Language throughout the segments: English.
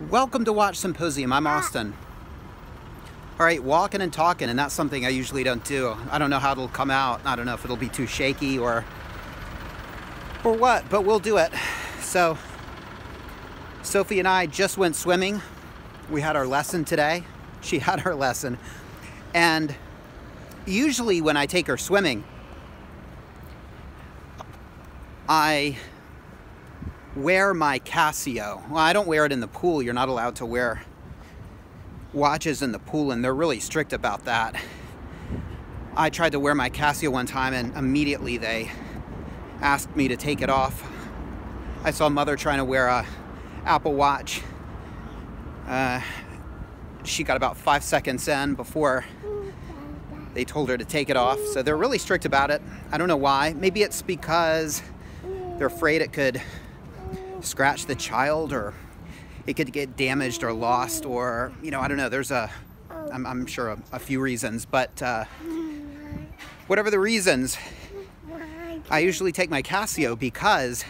Welcome to Watch Symposium. I'm Austin. All right, walking and talking, and that's something I usually don't do. I don't know how it'll come out. I don't know if it'll be too shaky or what, but we'll do it. So, Sophie and I just went swimming. We had our lesson today. She had her lesson. And usually when I take her swimming, I wear my Casio. Well, I don't wear it in the pool. You're not allowed to wear watches in the pool, and they're really strict about that. I tried to wear my Casio one time, and immediately they asked me to take it off. I saw Mother trying to wear a Apple Watch. She got about 5 seconds in before they told her to take it off. So they're really strict about it. I don't know why. Maybe it's because they're afraid it could scratch the child, or it could get damaged or lost, or, you know, I don't know. There's I'm sure a few reasons, but whatever the reasons, I usually take my Casio because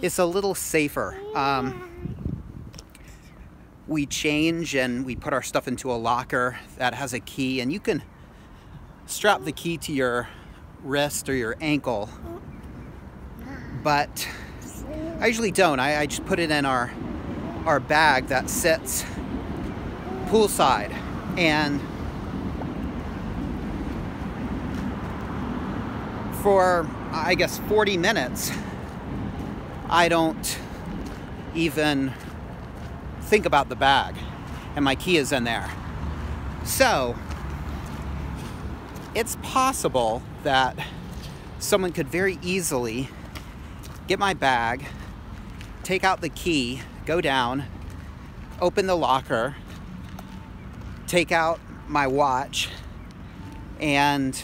it's a little safer. We change and we put our stuff into a locker that has a key, and you can strap the key to your wrist or your ankle, but I usually don't. I just put it in our bag that sits poolside, and for, I guess, 40 minutes, I don't even think about the bag, and my key is in there. So it's possible that someone could very easily get my bag, take out the key, go down, open the locker, take out my watch, and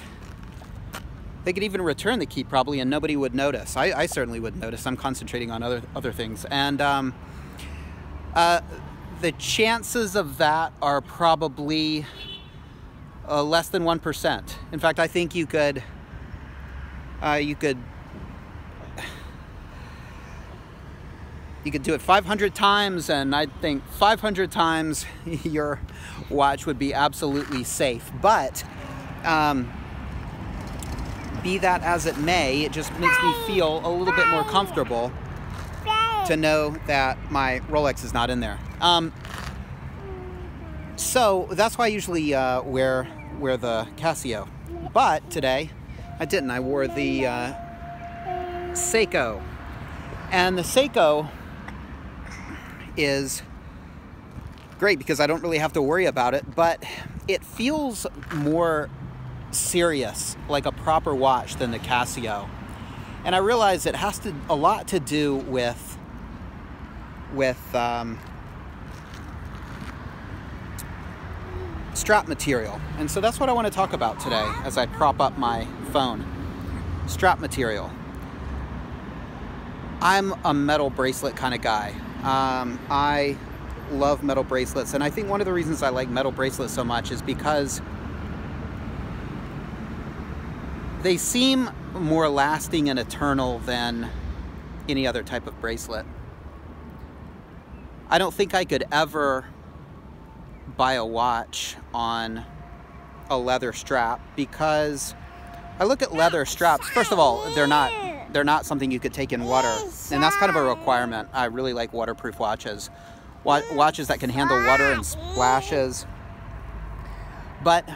they could even return the key probably, and nobody would notice. I certainly wouldn't notice. I'm concentrating on other things. And the chances of that are probably less than 1%. In fact, I think you could do it 500 times, and I think 500 times your watch would be absolutely safe. But be that as it may, it just makes me feel a little bit more comfortable to know that my Rolex is not in there. So that's why I usually wear the Casio. But today I didn't. I wore the Seiko. And the Seiko is great because I don't really have to worry about it, but it feels more serious, like a proper watch, than the Casio. And I realize it has a lot to do with strap material. And so that's what I want to talk about today as I prop up my phone. Strap material. I'm a metal bracelet kind of guy. I love metal bracelets, and I think one of the reasons I like metal bracelets so much is because they seem more lasting and eternal than any other type of bracelet. I don't think I could ever buy a watch on a leather strap, because I look at leather straps. First of all, they're not something you could take in water, and that's kind of a requirement. I really like waterproof watches. Watches that can handle water and splashes. But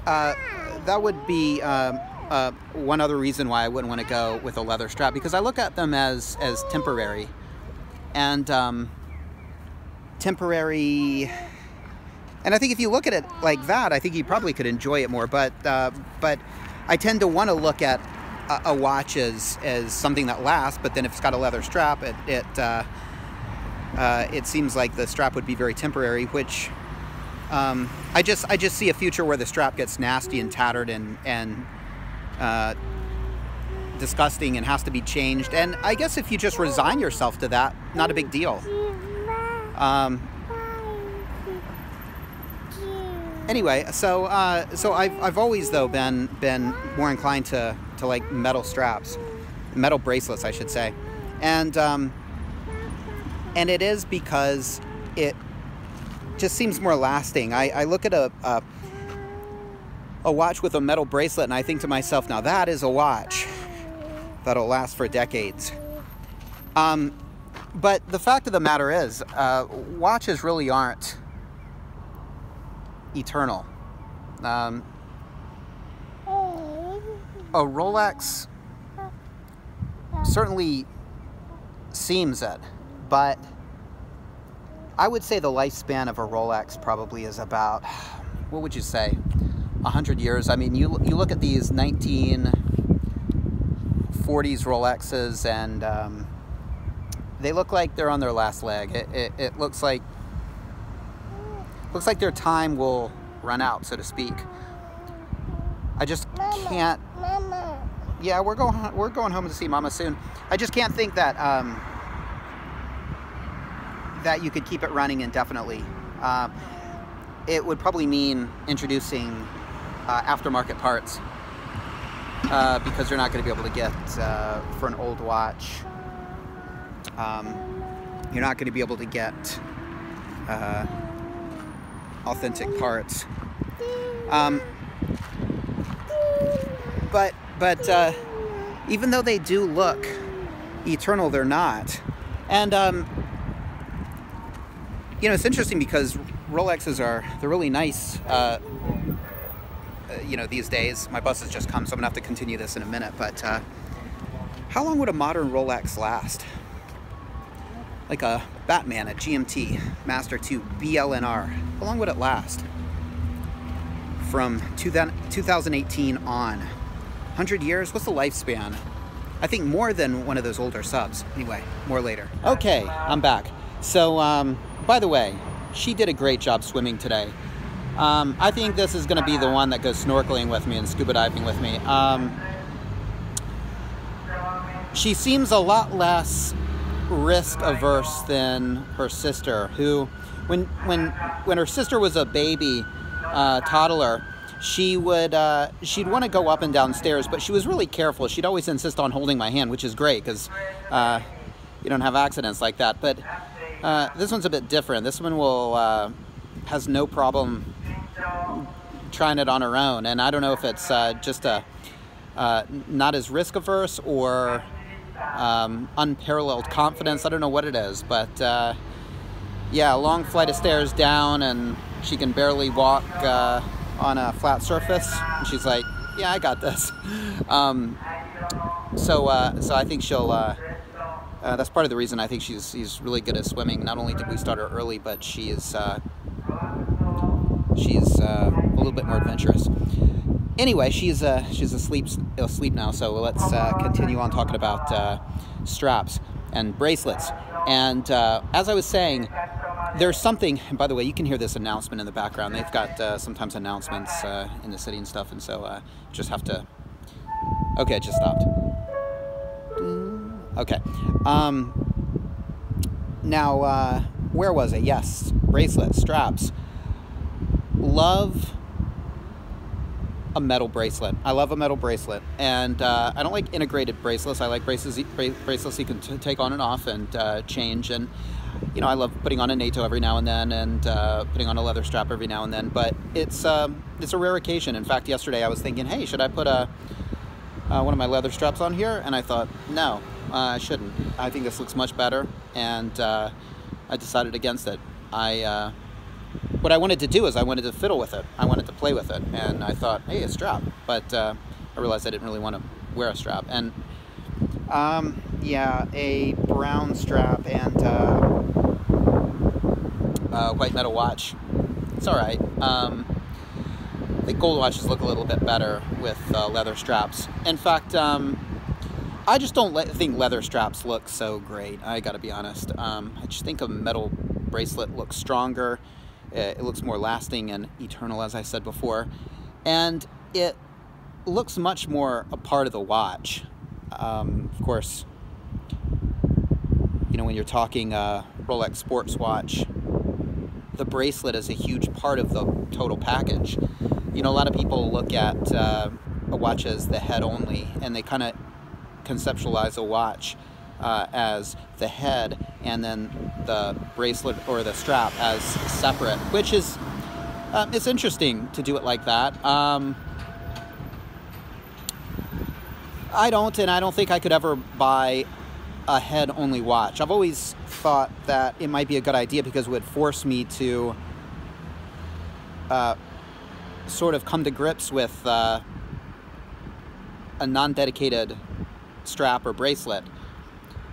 that would be one other reason why I wouldn't want to go with a leather strap, because I look at them as temporary. And and I think if you look at it like that, I think you probably could enjoy it more. But I tend to want to look at a watch as something that lasts. But then if it's got a leather strap, it seems like the strap would be very temporary. Which I just see a future where the strap gets nasty and tattered and disgusting and has to be changed. And I guess if you just resign yourself to that, not a big deal. Anyway, so I've always, though, been more inclined to like metal straps, metal bracelets, I should say. And And it is because it just seems more lasting. I look at a watch with a metal bracelet and I think to myself, now that is a watch that'll last for decades. But the fact of the matter is, watches really aren't eternal. A Rolex certainly seems it, but I would say the lifespan of a Rolex probably is about, what would you say, 100 years? I mean, you look at these 1940s Rolexes and they look like they're on their last leg. It looks like their time will run out, so to speak. I just can't. Mama. Yeah, we're going home to see Mama soon. I just can't think that that you could keep it running indefinitely. It would probably mean introducing aftermarket parts because you're not going to be able to get for an old watch. You're not going to be able to get authentic parts. But even though they do look eternal, they're not. And you know, it's interesting because Rolexes they're really nice. You know, these days. My bus has just come, so I'm gonna have to continue this in a minute. But how long would a modern Rolex last? Like a Batman, a GMT Master 2 BLNR. How long would it last? From 2018 on. 100 years? What's the lifespan? I think more than one of those older subs. Anyway, more later. Okay, I'm back. So, by the way, she did a great job swimming today. I think this is going to be the one that goes snorkeling with me and scuba diving with me. She seems a lot less risk averse than her sister, who, when her sister was a baby toddler, she'd want to go up and down stairs, but she was really careful. She'd always insist on holding my hand, which is great because you don't have accidents like that. But this one's a bit different. This one has no problem trying it on her own, and I don't know if it's just not as risk averse or unparalleled confidence. I don't know what it is, but yeah, a long flight of stairs down, and she can barely walk on a flat surface. And she's like, "Yeah, I got this." So I think she'll. That's part of the reason I think she's really good at swimming. Not only did we start her early, but she's a little bit more adventurous. Anyway, she's asleep now, so let's continue on talking about straps and bracelets. And as I was saying, there's something, and by the way, you can hear this announcement in the background. They've got sometimes announcements in the city and stuff, and so just have to... Okay, it just stopped. Okay. Now, where was it? Yes, bracelets, straps. Love a metal bracelet. I love a metal bracelet, and I don't like integrated bracelets. I like bracelets you can take on and off and change. And you know, I love putting on a NATO every now and then, and putting on a leather strap every now and then. But it's a rare occasion. In fact, yesterday I was thinking, hey, should I put one of my leather straps on here? And I thought, no, I shouldn't. I think this looks much better, and I decided against it. What I wanted to do is I wanted to fiddle with it. I wanted to play with it, and I thought, hey, a strap. But I realized I didn't really want to wear a strap. And yeah, a brown strap and a white metal watch. It's all right. I think gold watches look a little bit better with leather straps. In fact, I just don't think leather straps look so great. I got to be honest. I just think a metal bracelet looks stronger. It looks more lasting and eternal, as I said before, and it looks much more a part of the watch. Of course, you know, when you're talking Rolex sports watch, the bracelet is a huge part of the total package. You know, a lot of people look at a watch as the head only, and they kind of conceptualize a watch as the head, and then the bracelet or the strap as separate, which is it's interesting to do it like that. I don't think I could ever buy a head-only watch. I've always thought that it might be a good idea because it would force me to sort of come to grips with a non-dedicated strap or bracelet.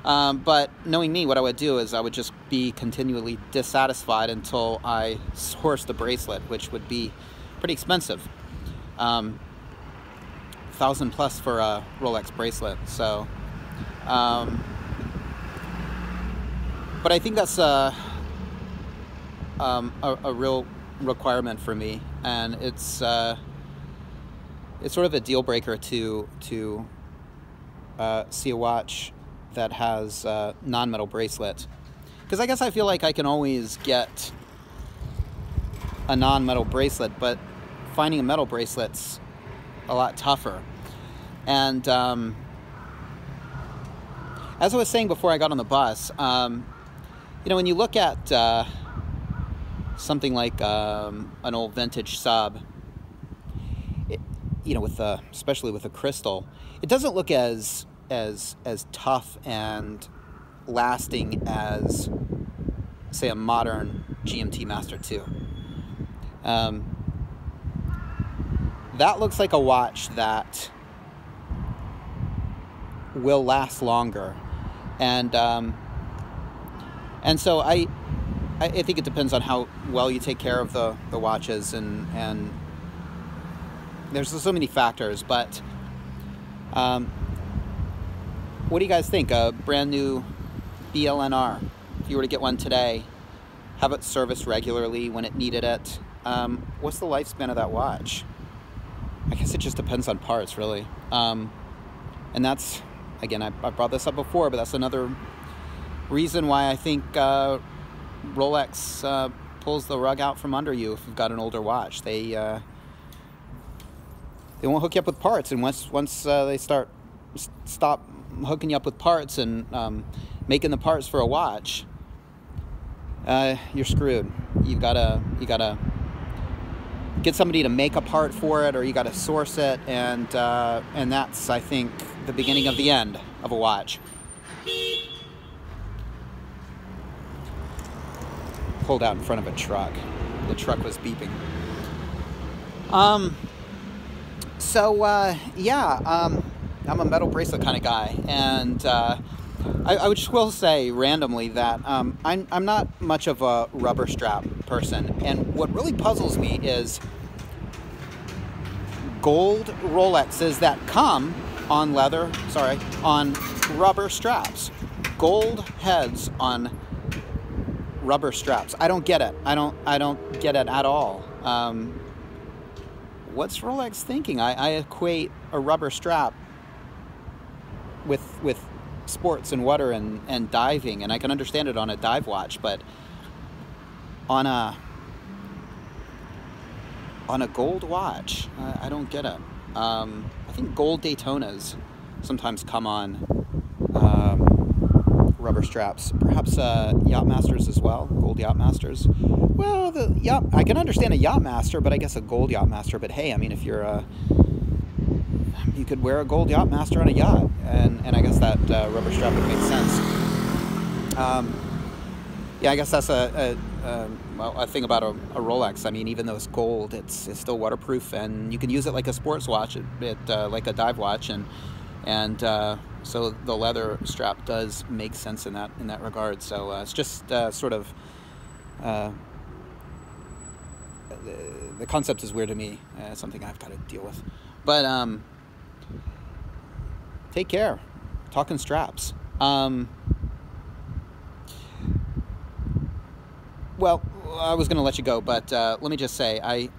But knowing me, what I would do is I would just be continually dissatisfied until I sourced the bracelet, which would be pretty expensive. $1,000+ for a Rolex bracelet. So, but I think that's a real requirement for me, and it's sort of a deal breaker to see a watch that has non-metal bracelet, because I guess I feel like I can always get a non-metal bracelet, but finding a metal bracelet's a lot tougher. And as I was saying before I got on the bus, you know, when you look at something like an old vintage sub, you know, especially with a crystal, it doesn't look as tough and lasting as, say, a modern GMT Master 2. That looks like a watch that will last longer, and so I think it depends on how well you take care of the watches, and there's so many factors, but what do you guys think? A brand new BLNR, if you were to get one today, have it serviced regularly when it needed it, what's the lifespan of that watch? I guess it just depends on parts, really. And that's, again, I brought this up before, but that's another reason why I think Rolex pulls the rug out from under you if you've got an older watch. They won't hook you up with parts, and once they stop hooking you up with parts and making the parts for a watch, you're screwed. You gotta get somebody to make a part for it, or you gotta source it, and that's, I think, the beginning of the end of a watch. Pulled out in front of a truck. The truck was beeping. I'm a metal bracelet kind of guy, and I just will say randomly that I'm not much of a rubber strap person, and what really puzzles me is gold Rolexes that come on on rubber straps. Gold heads on rubber straps. I don't get it. I don't get it at all. What's Rolex thinking? I equate a rubber strap with sports and water and diving, and I can understand it on a dive watch, but on a gold watch, I don't get it. I think gold Daytonas sometimes come on rubber straps, perhaps Yachtmasters as well, gold Yachtmasters. Well, I can understand a Yachtmaster, but I guess a gold Yachtmaster. But hey, I mean, if you're you could wear a gold Yachtmaster on a yacht, and I guess that rubber strap would make sense. Yeah, I guess that's a thing about a Rolex. I mean, even though it's gold, it's still waterproof, and you can use it like a sports watch, like a dive watch, and so the leather strap does make sense in that regard. So it's just sort of the concept is weird to me. It's something I've got to deal with. But take care. Talking straps. Well, I was going to let you go, but let me just say I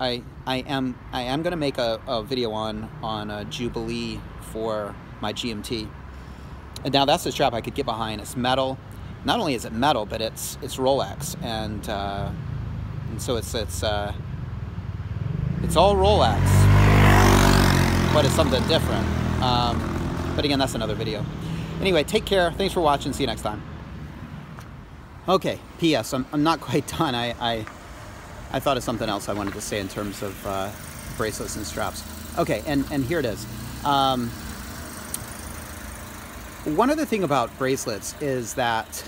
am going to make a video on Jubilee for my GMT. And now that's the strap I could get behind. It's metal. Not only is it metal, but it's Rolex, and so it's all Rolex, but it's something different. But again, that's another video. Anyway, take care. Thanks for watching. See you next time. Okay, P.S. I'm not quite done. I thought of something else I wanted to say in terms of bracelets and straps. Okay, and here it is. One other thing about bracelets is that,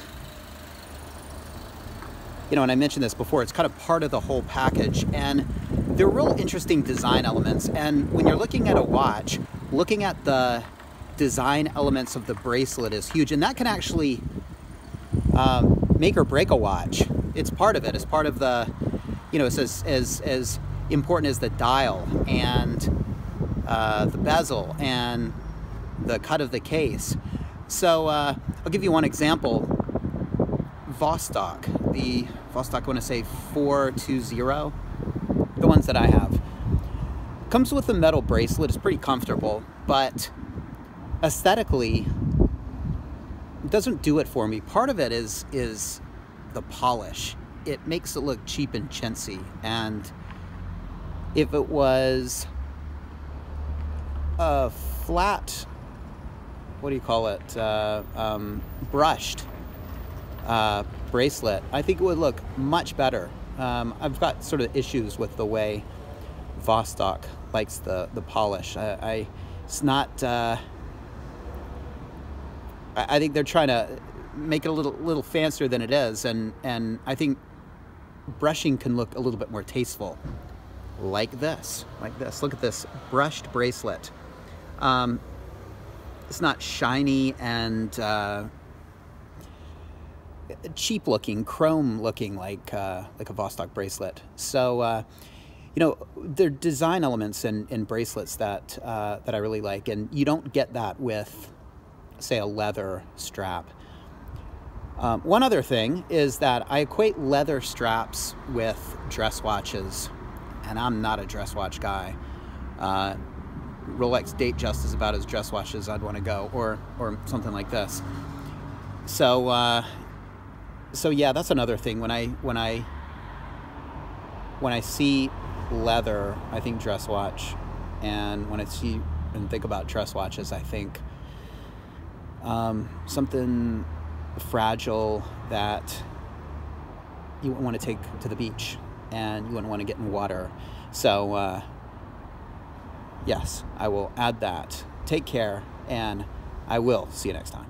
you know, and I mentioned this before, it's kind of part of the whole package, and they're real interesting design elements. And when you're looking at a watch, looking at the design elements of the bracelet is huge, and that can actually make or break a watch. It's part of it. It's part of the, you know, it's as important as the dial and the bezel and the cut of the case. So I'll give you one example. Vostok, the Vostok, I want to say 420, the ones that I have, comes with a metal bracelet. It's pretty comfortable, but aesthetically it doesn't do it for me. Part of it is the polish. It makes it look cheap and chintzy, and if it was a flat, what do you call it, brushed bracelet, I think it would look much better. I've got sort of issues with the way Vostok likes the polish. It's not, I think they're trying to make it a little fancier than it is, and I think brushing can look a little bit more tasteful. Like this. Look at this brushed bracelet. It's not shiny and cheap looking, chrome looking like a Vostok bracelet. So you know, there are design elements in bracelets that I really like, and you don't get that with, say, a leather strap. One other thing is that I equate leather straps with dress watches, and I'm not a dress watch guy. Rolex Datejust is about as dress watch as I'd want to go, or something like this. So so yeah, that's another thing. When I see leather, I think dress watch, and when I see and think about dress watches, I think something fragile that you wouldn't want to take to the beach, and you wouldn't want to get in water. So yes, I will add that. Take care, and I will see you next time.